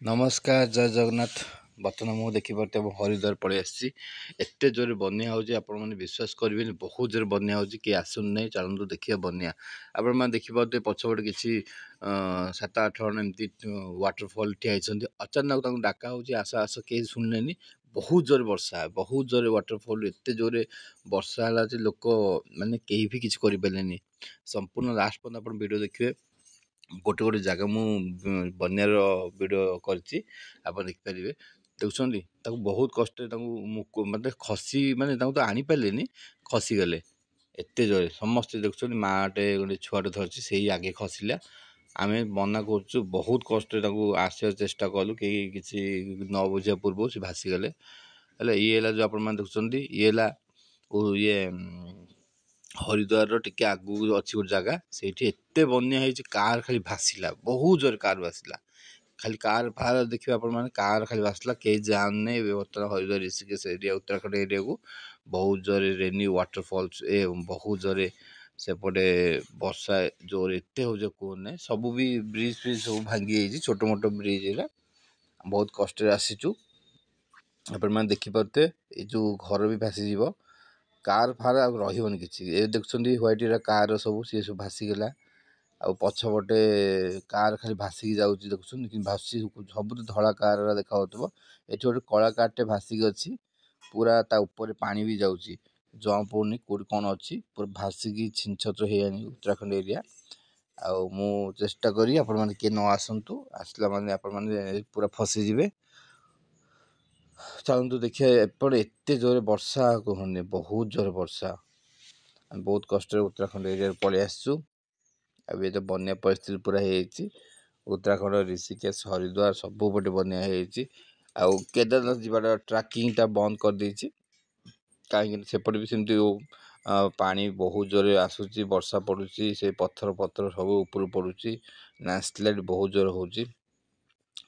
नमस्कार जय जगन्नाथ। बर्तमान मुझे देखिपे हरिद्वार पलि आसी एत जोर बन्या हो विश्वास करेंगे बहुत जोर बन्या हो कि आसन नहीं चलतु देखिए बन्या आप देखिपे पछपटे किसी 7-8 जन एमती वाटरफल ठिया अचानक डाका हो आस आस कहीं शुणिले बहुत जोर वर्षा बहुत जोर वाटरफल एत जोर वर्षा है लोक मैंने कहीं भी किसी करें संपूर्ण लास्ट पर्यटन आप वीडियो देखिए गोटे गोटे जगह मु बन्यार वीडियो करछि आप देखिपारे देखुं बहुत कष्ट मतलब खसी माने तो आनी पारे खसी गले एत जोरे समस्ते देखुं माटे गोटे छुआटे धरछि से आगे खसला आम मना कर बहुत कष्ट आसा चेष्टा कलु कहीं किसी न बुझा पूर्व से भासीगले ये जो आप देखुं ये हरिद्वार टिके आगू अच्छी गोटे जगह से एत बन्या कार खाली भासीला बहुत जोर कार भासीला खाली कार फार देखिए आप कार खाली भासला कहीं जाने बर्तमान हरिद्वार ऋषिकेश एरिया उत्तराखंड एरिया को बहुत जोरे रेनी वाटरफॉल्स बहुत जोरे सेपटे वर्षा जोर एत हो कहने सब भी ब्रिज फ्रिज सब भांगी छोट मोट ब्रिज बहुत कष्ट आसीचु आप देखिपे ये जो घर भी भासीज कार फार रही कि देखुं ह्वैट कार सब सी सब भासीगला आ पछपटे कार खाली भासिकी जाऊँगी देखुं भासी सब धला कार देखा ये गोटे कला कारटे भासिकी अच्छी पूरा ता ऊपर पानी भी जाऊँगी जम्प होनी कौट कौन अच्छी पूरा भासिकी छिंछत होनी उत्तराखंड एरिया आउ मु चेष्टा करी आपण मैंने किए न आसतु आसला माने आपण मैंने पूरा फसीजे चलतु देखिए एपटे एत जोर वर्षा कहने बहुत जोर वर्षा बहुत कष्ट उत्तराखंड एरिया पलि आसचु अब ये तो बन्या परिस्थिति पूरा है उत्तराखंड ऋषिकेश हरिद्वार सबुपटे बन्या है आउ केदारनाथ जीवाटा ट्रैकिंग टा बंद कर देछि कहीं सेपटे भी सेमती पानी बहुत जोर आसूची वर्षा पड़ुची से पत्थर पत्थर सब ऊपर पड़ुची लैंडस्लाइड बहुत जोर होची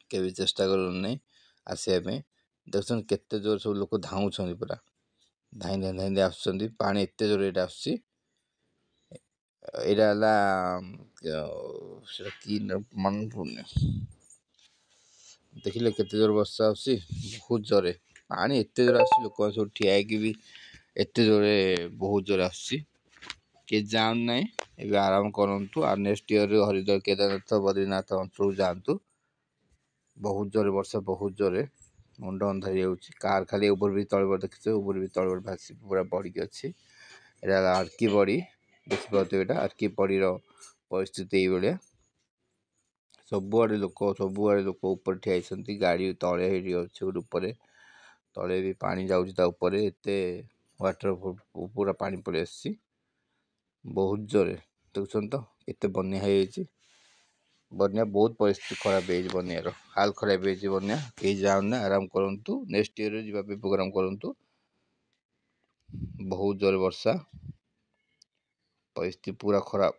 के भी चेष्टा करूँ आसवाई देखुन केते जोर सब लोक धाऊँ पूरा धाई धाई धाई आसुँच पानी एत जोर ये आसूँ यहाँ कि मन पड़े देखिले केते जोर वर्षा आसी बहुत जोरे पानी एत जोर आस लोक सब ठिया भी एत जोरे बहुत जोर आसी किए जान ना ये आराम करूँ आ नेक्स्ट ईयर हरिद्वार केदारनाथ बद्रीनाथ अंचल जातु बहुत जोरे वर्षा बहुत जोरे मुंड अंधारी जाऊँगी कार खाली ओवर भी तल देखिए ओवर भी तल भासी पूरा बढ़ी अच्छी यहाँ आरकी बड़ी देखिए यहाँ आरकी बड़ी परिस्थिति ये सबुआड़े लोक ऊपर ठिया गाड़ी तले अच्छे गोटे तले भी पानी जाऊँगी एत वाटर पूरा पानी पलि आसी बहुत जोरे देखुं तो एत बन्या है बन्या बहुत परिस्थिति खराब है बन्यार हाल खराब है बन्या कहीं जाऊना आराम करूँ नेक्स्ट ईयर जी प्रोग्राम करूँ बहुत जोर वर्षा परिस्थिति पूरा खराब